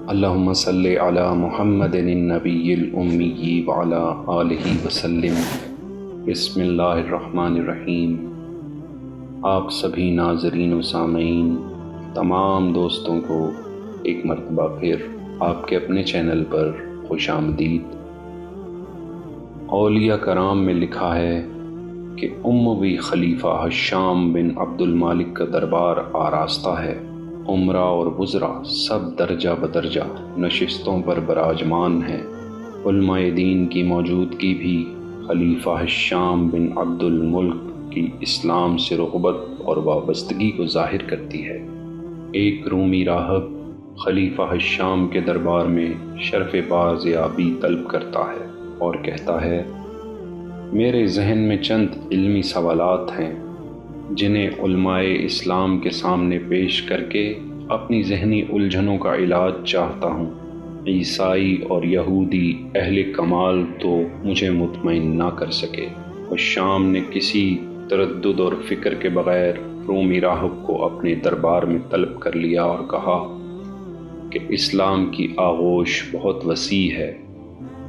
اللہم صلی علی محمد النبی الامی وعلی آلہ وسلم۔ بسم اللہ الرحمن الرحیم۔ آپ سبھی ناظرین و سامعین، تمام دوستوں کو ایک مرتبہ پھر آپ کے اپنے چینل پر خوش آمدید۔ اولیاء کرام میں لکھا ہے کہ اموی خلیفہ حشام بن عبد المالک کا دربار آراستہ ہے۔ عمرا اور وزراء سب درجہ بدرجہ نشستوں پر براجمان ہیں۔ علماء دین کی موجودگی بھی خلیفہ حشام بن عبد الملک کی اسلام سے رغبت اور وابستگی کو ظاہر کرتی ہے۔ ایک رومی راہب خلیفہ حشام کے دربار میں شرف بازیابی طلب کرتا ہے اور کہتا ہے، میرے ذہن میں چند علمی سوالات ہیں جنہیں علماء اسلام کے سامنے پیش کر کے اپنی ذہنی الجھنوں کا علاج چاہتا ہوں۔ عیسائی اور یہودی اہل کمال تو مجھے مطمئن نہ کر سکے۔ حشام نے کسی تردد اور فکر کے بغیر رومی راہب کو اپنے دربار میں طلب کر لیا اور کہا کہ اسلام کی آغوش بہت وسیع ہے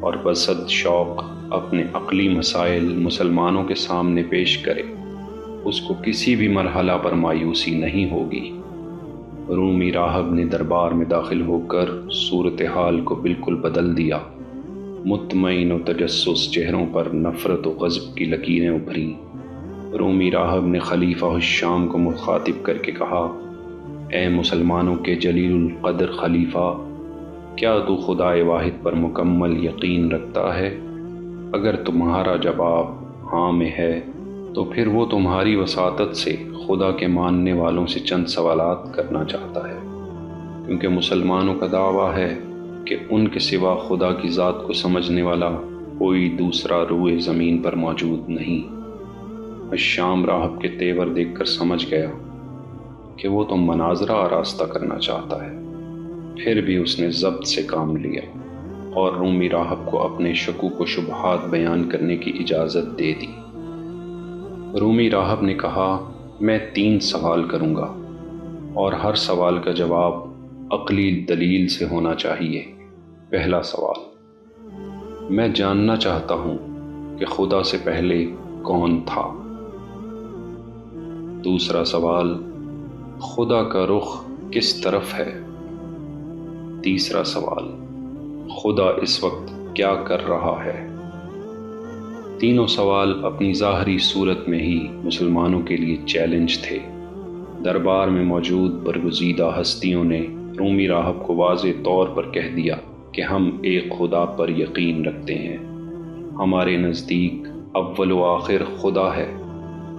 اور بصد شوق اپنے عقلی مسائل مسلمانوں کے سامنے پیش کرے، اس کو کسی بھی مرحلہ پر مایوسی نہیں ہوگی۔ رومی راہب نے دربار میں داخل ہو کر صورتحال کو بالکل بدل دیا۔ مطمئن و تجسس چہروں پر نفرت و غضب کی لکیریں ابھریں۔ رومی راہب نے خلیفہ حشام کو مخاطب کر کے کہا، اے مسلمانوں کے جلیل القدر خلیفہ، کیا تو خدائے واحد پر مکمل یقین رکھتا ہے؟ اگر تمہارا جواب ہاں میں ہے تو پھر وہ تمہاری وساطت سے خدا کے ماننے والوں سے چند سوالات کرنا چاہتا ہے، کیونکہ مسلمانوں کا دعویٰ ہے کہ ان کے سوا خدا کی ذات کو سمجھنے والا کوئی دوسرا روئے زمین پر موجود نہیں۔ حشام راہب کے تیور دیکھ کر سمجھ گیا کہ وہ تو مناظرہ آراستہ کرنا چاہتا ہے، پھر بھی اس نے ضبط سے کام لیا اور رومی راہب کو اپنے شکوک و شبہات بیان کرنے کی اجازت دے دی۔ رومی راہب نے کہا، میں 3 سوال کروں گا اور ہر سوال کا جواب عقلی دلیل سے ہونا چاہیے۔ پہلا سوال، میں جاننا چاہتا ہوں کہ خدا سے پہلے کون تھا؟ دوسرا سوال، خدا کا رخ کس طرف ہے؟ تیسرا سوال، خدا اس وقت کیا کر رہا ہے؟ تینوں سوال اپنی ظاہری صورت میں ہی مسلمانوں کے لیے چیلنج تھے۔ دربار میں موجود برگزیدہ ہستیوں نے رومی راہب کو واضح طور پر کہہ دیا کہ ہم ایک خدا پر یقین رکھتے ہیں، ہمارے نزدیک اول و آخر خدا ہے،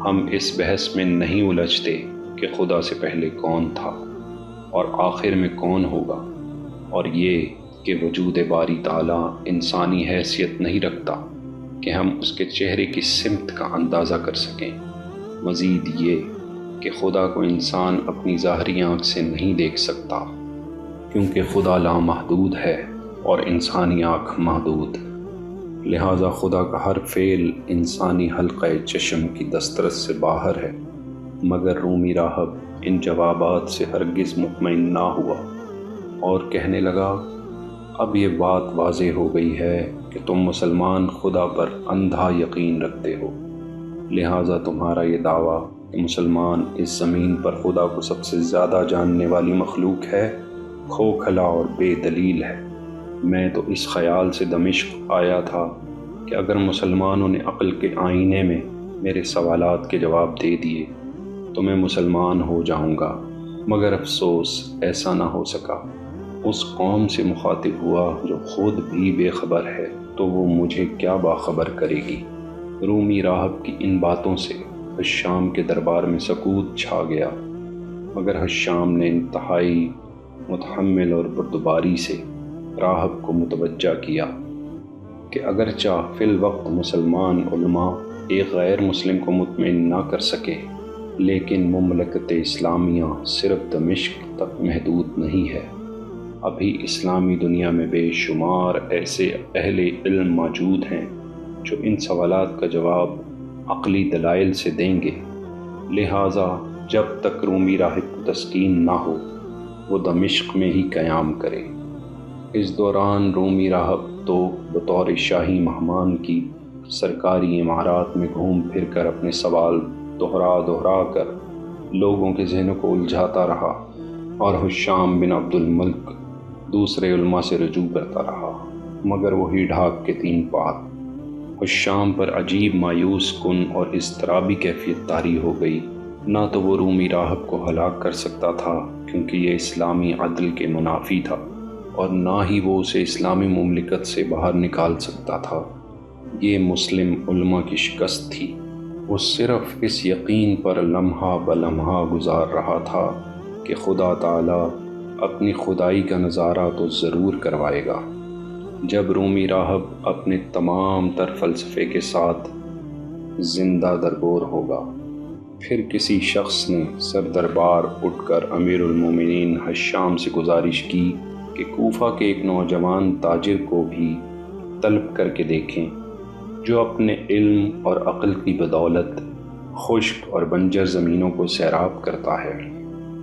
ہم اس بحث میں نہیں الجھتے کہ خدا سے پہلے کون تھا اور آخر میں کون ہوگا، اور یہ کہ وجود باری تعالیٰ انسانی حیثیت نہیں رکھتا کہ ہم اس کے چہرے کی سمت کا اندازہ کر سکیں۔ مزید یہ کہ خدا کو انسان اپنی ظاہری آنکھ سے نہیں دیکھ سکتا، کیونکہ خدا لامحدود ہے اور انسانی آنکھ محدود، لہذا خدا کا ہر فعل انسانی حلقہ چشم کی دسترس سے باہر ہے۔ مگر رومی راہب ان جوابات سے ہرگز مطمئن نہ ہوا اور کہنے لگا، اب یہ بات واضح ہو گئی ہے کہ تم مسلمان خدا پر اندھا یقین رکھتے ہو، لہٰذا تمہارا یہ دعویٰ کہ مسلمان اس زمین پر خدا کو سب سے زیادہ جاننے والی مخلوق ہے کھوکھلا اور بے دلیل ہے۔ میں تو اس خیال سے دمشق آیا تھا کہ اگر مسلمانوں نے عقل کے آئینے میں میرے سوالات کے جواب دے دیے تو میں مسلمان ہو جاؤں گا، مگر افسوس ایسا نہ ہو سکا۔ اس قوم سے مخاطب ہوا جو خود بھی بے خبر ہے، تو وہ مجھے کیا باخبر کرے گی؟ رومی راہب کی ان باتوں سے حشام کے دربار میں سکوت چھا گیا، مگر حشام نے انتہائی متحمل اور بردباری سے راہب کو متوجہ کیا کہ اگرچہ فی الوقت مسلمان علماء ایک غیر مسلم کو مطمئن نہ کر سکے، لیکن مملکت اسلامیہ صرف دمشق تک محدود نہیں ہے۔ ابھی اسلامی دنیا میں بے شمار ایسے اہل علم موجود ہیں جو ان سوالات کا جواب عقلی دلائل سے دیں گے، لہٰذا جب تک رومی راہب کو تسکین نہ ہو وہ دمشق میں ہی قیام کرے۔ اس دوران رومی راہب تو بطور شاہی مہمان کی سرکاری عمارات میں گھوم پھر کر اپنے سوال دہرا کر لوگوں کے ذہنوں کو الجھاتا رہا، اور حشام بن عبد الملک دوسرے علماء سے رجوع کرتا رہا، مگر وہی ڈھاک کے 3 بات۔ حشام پر عجیب مایوس کن اور اضطرابی کیفیت طاری ہو گئی۔ نہ تو وہ رومی راہب کو ہلاک کر سکتا تھا کیونکہ یہ اسلامی عدل کے منافی تھا، اور نہ ہی وہ اسے اسلامی مملکت سے باہر نکال سکتا تھا۔ یہ مسلم علماء کی شکست تھی۔ وہ صرف اس یقین پر لمحہ بلمحہ گزار رہا تھا کہ خدا تعالیٰ اپنی خدائی کا نظارہ تو ضرور کروائے گا۔ جب رومی راہب اپنے تمام تر فلسفے کے ساتھ زندہ درگور ہوگا، پھر کسی شخص نے سر دربار اٹھ کر امیر المومنین حشام سے گزارش کی کہ کوفہ کے ایک نوجوان تاجر کو بھی طلب کر کے دیکھیں جو اپنے علم اور عقل کی بدولت خشک اور بنجر زمینوں کو سیراب کرتا ہے۔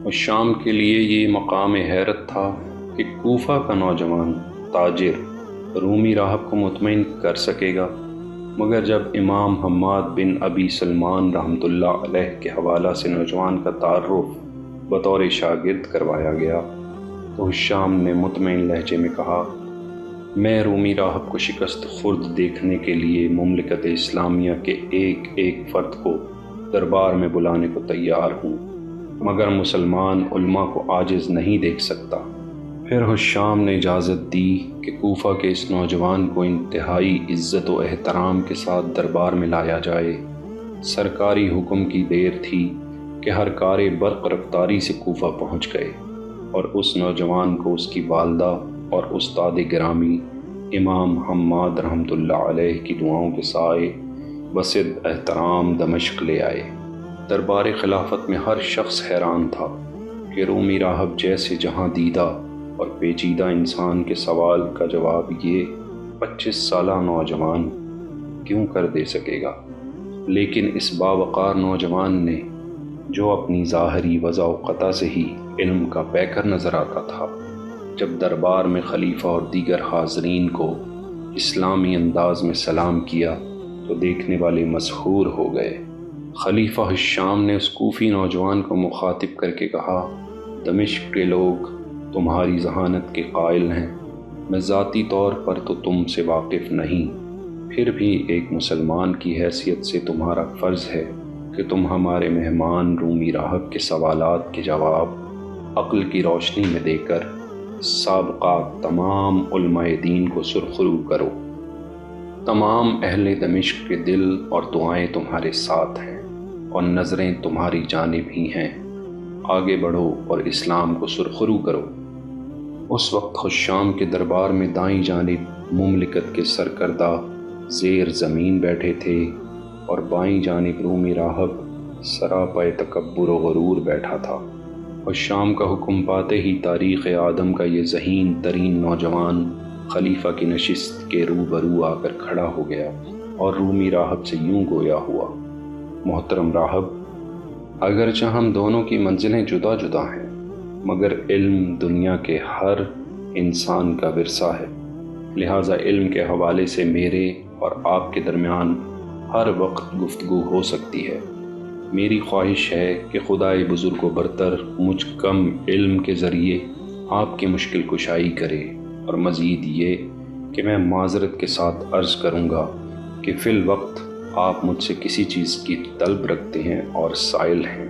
حشام کے لیے یہ مقام حیرت تھا کہ کوفہ کا نوجوان تاجر رومی راہب کو مطمئن کر سکے گا، مگر جب امام حماد بن ابی سلمان رحمۃ اللہ علیہ کے حوالہ سے نوجوان کا تعارف بطور شاگرد کروایا گیا تو حشام نے مطمئن لہجے میں کہا، میں رومی راہب کو شکست خورد دیکھنے کے لیے مملکت اسلامیہ کے ایک ایک فرد کو دربار میں بلانے کو تیار ہوں، مگر مسلمان علماء کو عاجز نہیں دیکھ سکتا۔ پھر حشام نے اجازت دی کہ کوفہ کے اس نوجوان کو انتہائی عزت و احترام کے ساتھ دربار میں لایا جائے۔ سرکاری حکم کی دیر تھی کہ ہر کار برق رفتاری سے کوفہ پہنچ گئے، اور اس نوجوان کو اس کی والدہ اور استاد گرامی امام حماد رحمۃ اللہ علیہ کی دعاؤں کے سائے بصد احترام دمشق لے آئے۔ دربار خلافت میں ہر شخص حیران تھا کہ رومی راہب جیسے جہاں دیدہ اور پیچیدہ انسان کے سوال کا جواب یہ 25 سالہ نوجوان کیوں کر دے سکے گا، لیکن اس باوقار نوجوان نے، جو اپنی ظاہری وضع و قطع سے ہی علم کا پیکر نظر آتا تھا، جب دربار میں خلیفہ اور دیگر حاضرین کو اسلامی انداز میں سلام کیا تو دیکھنے والے مسحور ہو گئے۔ خلیفہ حشام نے اس کوفی نوجوان کو مخاطب کر کے کہا، دمشق کے لوگ تمہاری ذہانت کے قائل ہیں، میں ذاتی طور پر تو تم سے واقف نہیں، پھر بھی ایک مسلمان کی حیثیت سے تمہارا فرض ہے کہ تم ہمارے مہمان رومی راہب کے سوالات کے جواب عقل کی روشنی میں دے کر سابقہ تمام علماء دین کو سرخرو کرو۔ تمام اہل دمشق کے دل اور دعائیں تمہارے ساتھ ہیں اور نظریں تمہاری جانب ہی ہیں، آگے بڑھو اور اسلام کو سرخرو کرو۔ اس وقت حشام کے دربار میں دائیں جانب مملکت کے سرکردہ زیر زمین بیٹھے تھے، اور بائیں جانب رومی راہب سراپا تکبر و غرور بیٹھا تھا۔ حشام کا حکم پاتے ہی تاریخ آدم کا یہ ذہین ترین نوجوان خلیفہ کی نشست کے روبرو آ کر کھڑا ہو گیا اور رومی راہب سے یوں گویا ہوا، محترم راہب، اگرچہ ہم دونوں کی منزلیں جدا جدا ہیں، مگر علم دنیا کے ہر انسان کا ورثہ ہے، لہٰذا علم کے حوالے سے میرے اور آپ کے درمیان ہر وقت گفتگو ہو سکتی ہے۔ میری خواہش ہے کہ خدائے بزرگ و برتر مجھ کم علم کے ذریعے آپ کی مشکل کشائی کرے، اور مزید یہ کہ میں معذرت کے ساتھ عرض کروں گا کہ فی الوقت آپ مجھ سے کسی چیز کی طلب رکھتے ہیں اور سائل ہیں۔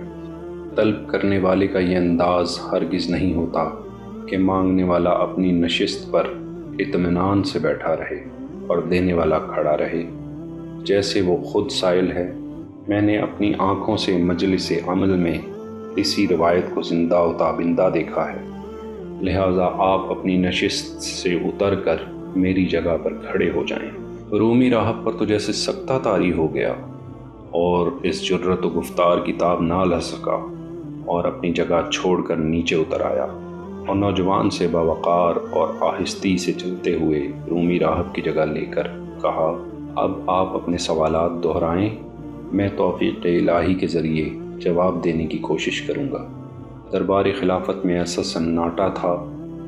طلب کرنے والے کا یہ انداز ہرگز نہیں ہوتا کہ مانگنے والا اپنی نشست پر اطمینان سے بیٹھا رہے اور دینے والا کھڑا رہے۔ جیسے وہ خود سائل ہے، میں نے اپنی آنکھوں سے مجلس عمل میں اسی روایت کو زندہ و تابندہ دیکھا ہے، لہٰذا آپ اپنی نشست سے اتر کر میری جگہ پر کھڑے ہو جائیں۔ رومی راہب پر تو جیسے سکتہ طاری ہو گیا اور اس جرت و گفتار کی تاب نہ لہ سکا، اور اپنی جگہ چھوڑ کر نیچے اتر آیا، اور نوجوان سے باوقار اور آہستی سے چلتے ہوئے رومی راہب کی جگہ لے کر کہا، اب آپ اپنے سوالات دہرائیں، میں توفیق الہی کے ذریعے جواب دینے کی کوشش کروں گا۔ دربار خلافت میں ایسا سناٹا تھا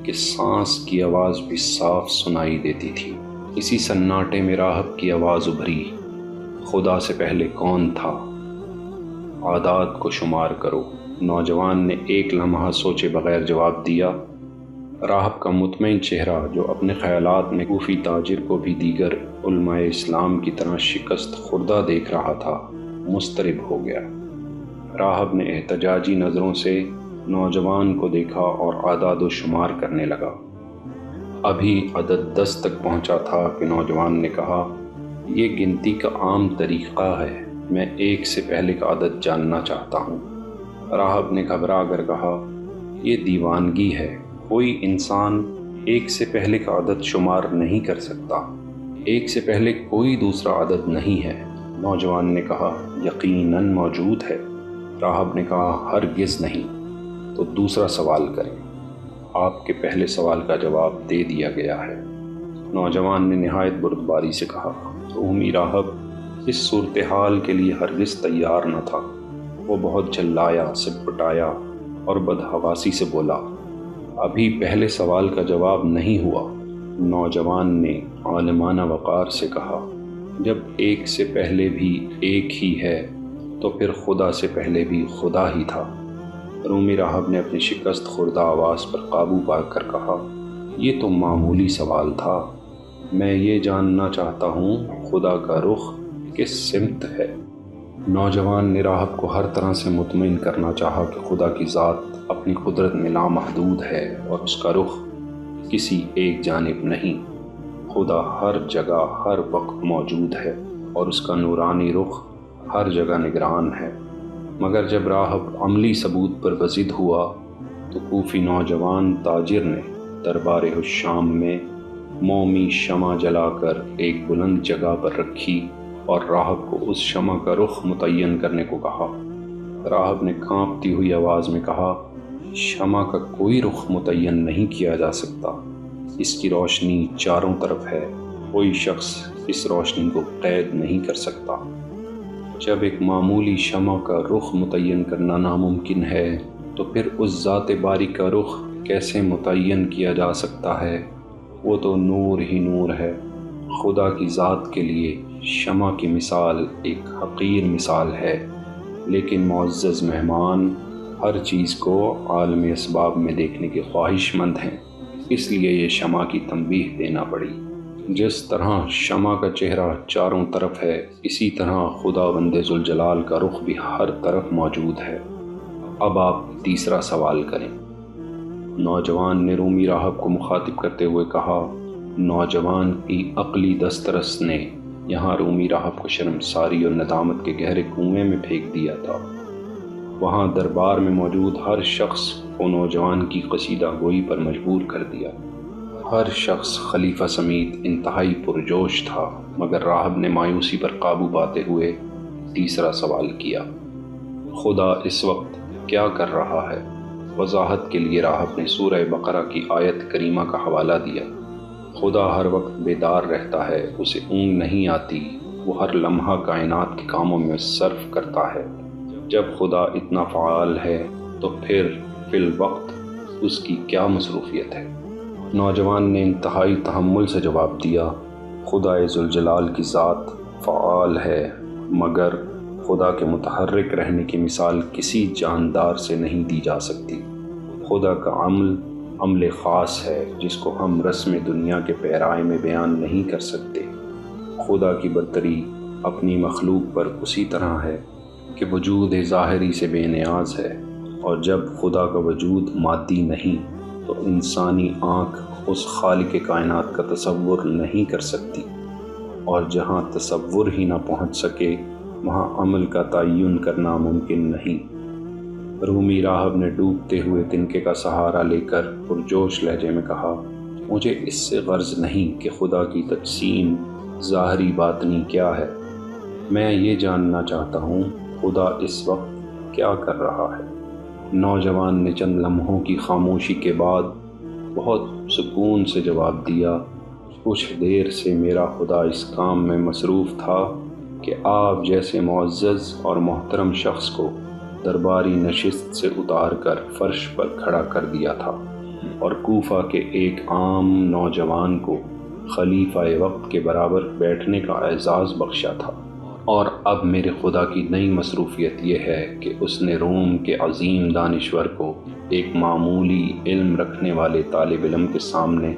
کہ سانس کی آواز بھی صاف سنائی دیتی تھی۔ اسی سناٹے میں راہب کی آواز ابھری، خدا سے پہلے کون تھا؟ اعداد کو شمار کرو۔ نوجوان نے ایک لمحہ سوچے بغیر جواب دیا۔ راہب کا مطمئن چہرہ، جو اپنے خیالات میں کوفی تاجر کو بھی دیگر علماء اسلام کی طرح شکست خوردہ دیکھ رہا تھا، مضطرب ہو گیا۔ راہب نے احتجاجی نظروں سے نوجوان کو دیکھا اور اعداد و شمار کرنے لگا۔ ابھی عدد 10 تک پہنچا تھا کہ نوجوان نے کہا، یہ گنتی کا عام طریقہ ہے، میں 1 سے پہلے کا عدد جاننا چاہتا ہوں۔ راہب نے گھبرا کر کہا، یہ دیوانگی ہے، کوئی انسان 1 سے پہلے کا عدد شمار نہیں کر سکتا، 1 سے پہلے کوئی دوسرا عدد نہیں ہے۔ نوجوان نے کہا، یقیناً موجود ہے۔ راہب نے کہا، ہرگز نہیں۔ تو دوسرا سوال کریں۔ آپ کے پہلے سوال کا جواب دے دیا گیا ہے۔ نوجوان نے نہایت بردباری سے کہا۔ رومی راہب اس صورتحال کے لیے ہرگز تیار نہ تھا۔ وہ بہت جھلایا، سٹپٹایا اور بدحواسی سے بولا، ابھی پہلے سوال کا جواب نہیں ہوا۔ نوجوان نے عالمانہ وقار سے کہا، جب 1 سے پہلے بھی 1 ہی ہے تو پھر خدا سے پہلے بھی خدا ہی تھا۔ رومی راہب نے اپنی شکست خوردہ آواز پر قابو پا کر کہا، یہ تو معمولی سوال تھا، میں یہ جاننا چاہتا ہوں خدا کا رخ کس سمت ہے۔ نوجوان نے راہب کو ہر طرح سے مطمئن کرنا چاہا کہ خدا کی ذات اپنی قدرت میں لامحدود ہے اور اس کا رخ کسی ایک جانب نہیں۔ خدا ہر جگہ ہر وقت موجود ہے اور اس کا نورانی رخ ہر جگہ نگران ہے۔ مگر جب راہب عملی ثبوت پر بضد ہوا تو کوفی نوجوان تاجر نے دربار الشام میں مومی شمع جلا کر ایک بلند جگہ پر رکھی اور راہب کو اس شمع کا رخ متعین کرنے کو کہا۔ راہب نے کانپتی ہوئی آواز میں کہا، شمع کا کوئی رخ متعین نہیں کیا جا سکتا، اس کی روشنی چاروں طرف ہے، کوئی شخص اس روشنی کو قید نہیں کر سکتا۔ جب ایک معمولی شمع کا رخ متعین کرنا ناممکن ہے تو پھر اس ذات باری کا رخ کیسے متعین کیا جا سکتا ہے؟ وہ تو نور ہی نور ہے۔ خدا کی ذات کے لیے شمع کی مثال ایک حقیر مثال ہے، لیکن معزز مہمان ہر چیز کو عالم اسباب میں دیکھنے کے خواہش مند ہیں، اس لیے یہ شمع کی تنبیہ دینا پڑی۔ جس طرح شمع کا چہرہ چاروں طرف ہے، اسی طرح خدا بند ذوالجلال کا رخ بھی ہر طرف موجود ہے۔ اب آپ تیسرا سوال کریں۔ نوجوان نے رومی راہب کو مخاطب کرتے ہوئے کہا۔ نوجوان کی عقلی دسترس نے یہاں رومی راہب کو شرمساری اور ندامت کے گہرے کنویں میں پھینک دیا تھا۔ وہاں دربار میں موجود ہر شخص کو نوجوان کی قصیدہ گوئی پر مجبور کر دیا۔ ہر شخص خلیفہ سمیت انتہائی پرجوش تھا، مگر راہب نے مایوسی پر قابو پاتے ہوئے تیسرا سوال کیا، خدا اس وقت کیا کر رہا ہے؟ وضاحت کے لیے راہب نے سورہ بقرہ کی آیت کریمہ کا حوالہ دیا۔ خدا ہر وقت بیدار رہتا ہے، اسے اونگ نہیں آتی، وہ ہر لمحہ کائنات کے کاموں میں صرف کرتا ہے۔ جب خدا اتنا فعال ہے تو پھر فی الوقت اس کی کیا مصروفیت ہے؟ نوجوان نے انتہائی تحمل سے جواب دیا، خدا ذوالجلال کی ذات فعال ہے، مگر خدا کے متحرک رہنے کی مثال کسی جاندار سے نہیں دی جا سکتی۔ خدا کا عمل خاص ہے جس کو ہم رسم دنیا کے پیرائے میں بیان نہیں کر سکتے۔ خدا کی برتری اپنی مخلوق پر اسی طرح ہے کہ وجود ظاہری سے بے نیاز ہے، اور جب خدا کا وجود مادی نہیں تو انسانی آنکھ اس خالق کائنات کا تصور نہیں کر سکتی، اور جہاں تصور ہی نہ پہنچ سکے وہاں عمل کا تعین کرنا ممکن نہیں۔ رومی راہب نے ڈوبتے ہوئے تنکے کا سہارا لے کر پرجوش لہجے میں کہا، مجھے اس سے غرض نہیں کہ خدا کی تجسیم ظاہری باطنی کیا ہے، میں یہ جاننا چاہتا ہوں خدا اس وقت کیا کر رہا ہے۔ نوجوان نے چند لمحوں کی خاموشی کے بعد بہت سکون سے جواب دیا، کچھ دیر سے میرا خدا اس کام میں مصروف تھا کہ آپ جیسے معزز اور محترم شخص کو درباری نشست سے اتار کر فرش پر کھڑا کر دیا تھا۔ اور کوفہ کے ایک عام نوجوان کو خلیفہ وقت کے برابر بیٹھنے کا اعزاز بخشا تھا۔ اور اب میرے خدا کی نئی مصروفیت یہ ہے کہ اس نے روم کے عظیم دانشور کو ایک معمولی علم رکھنے والے طالب علم کے سامنے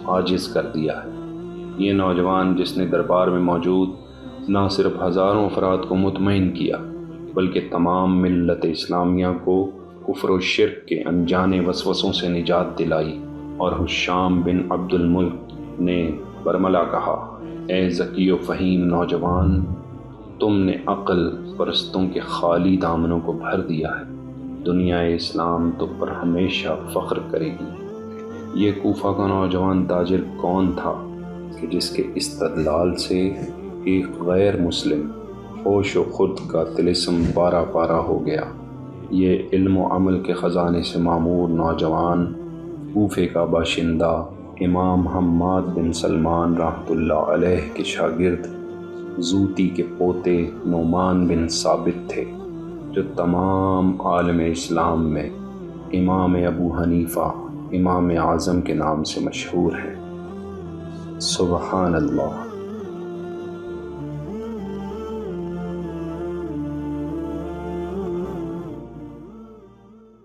عاجز کر دیا ہے۔ یہ نوجوان جس نے دربار میں موجود نہ صرف ہزاروں افراد کو مطمئن کیا بلکہ تمام ملت اسلامیہ کو کفر و شرک کے انجانے وسوسوں سے نجات دلائی، اور ہشام بن عبد الملک نے برملا کہا: اے ذکی و فہیم نوجوان، تم نے عقل پرستوں کے خالی دامنوں کو بھر دیا ہے۔ دنیا اسلام تم پر ہمیشہ فخر کرے گی۔ یہ کوفہ کا نوجوان تاجر کون تھا کہ جس کے استدلال سے ایک غیر مسلم ہوش و خود کا طلسم پارا پارا ہو گیا۔ یہ علم و عمل کے خزانے سے معمور نوجوان کوفے کا باشندہ امام حماد بن سلمان رحمۃ اللہ علیہ کے شاگرد زوتی کے پوتے نعمان بن ثابت تھے، جو تمام عالم اسلام میں امام ابو حنیفہ امام اعظم کے نام سے مشہور ہیں۔ سبحان اللہ۔